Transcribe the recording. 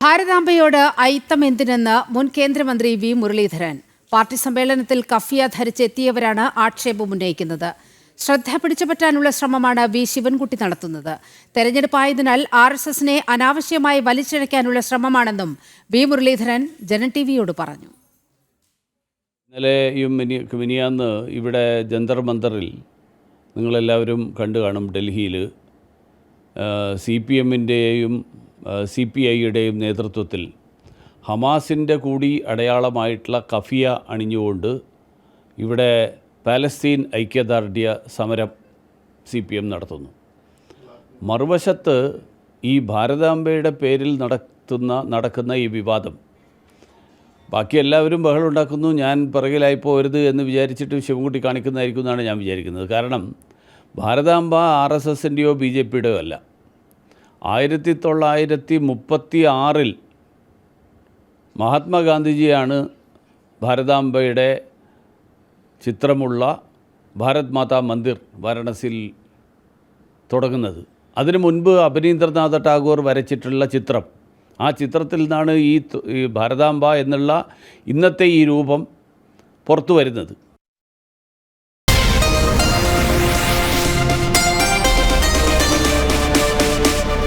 ഭാരതാംബയോട് അയിത്തം എന്തിനെന്ന് മുൻ കേന്ദ്രമന്ത്രി വി മുരളീധരൻ. പാർട്ടി സമ്മേളനത്തിൽ കഫിയ ധരിച്ചെത്തിയവരാണ് ആക്ഷേപം ഉന്നയിക്കുന്നത്. ശ്രദ്ധ പിടിച്ചുപറ്റാനുള്ള ശ്രമമാണ് വി ശിവൻകുട്ടി നടത്തുന്നത്. തെരഞ്ഞെടുപ്പായതിനാൽ RSSനെ അനാവശ്യമായി വലിച്ചിഴയ്ക്കാനുള്ള ശ്രമമാണെന്നും വി മുരളീധരൻ ജനം ടിവിയോട് പറഞ്ഞു. ഇന്നലെയും മിനിയാന്ന് ഇവിടെ ജന്തർ മന്ദറിൽ നിങ്ങളെല്ലാവരും കണ്ടു കാണും. ഡൽഹിയിൽ CPMൻ്റെയും CPIയുടെയും നേതൃത്വത്തിൽ ഹമാസിൻ്റെ കൂടി അടയാളമായിട്ടുള്ള കഫിയ അണിഞ്ഞുകൊണ്ട് ഇവിടെ പാലസ്തീൻ ഐക്യദാർഢ്യ സമരം CPM നടത്തുന്നു. മറുവശത്ത് ഈ ഭാരതാംബയുടെ പേരിൽ നടക്കുന്ന ഈ വിവാദം, ബാക്കി എല്ലാവരും ബഹളമുണ്ടാക്കുന്നു, ഞാൻ പിറകിലായി പോകരുത് എന്ന് വിചാരിച്ചിട്ട് ശിവൻകുട്ടി കാണിക്കുന്നതായിരിക്കും എന്നാണ് ഞാൻ വിചാരിക്കുന്നത്. കാരണം ഭാരതാംബ RSSൻ്റെയോ BJPയുടെയോ അല്ല. 1936 മഹാത്മാഗാന്ധിജിയാണ് ഭാരതാംബയുടെ ചിത്രമുള്ള ഭാരത് മാതാ മന്ദിർ വാരണസിയിൽ തുടങ്ങുന്നത്. അതിനു മുൻപ് അബനീന്ദ്രനാഥ ടാഗോർ വരച്ചിട്ടുള്ള ചിത്രം, ആ ചിത്രത്തിൽ നിന്നാണ് ഈ ഭാരതാംബ എന്നുള്ള ഇന്നത്തെ ഈ രൂപം പുറത്തു വരുന്നത്.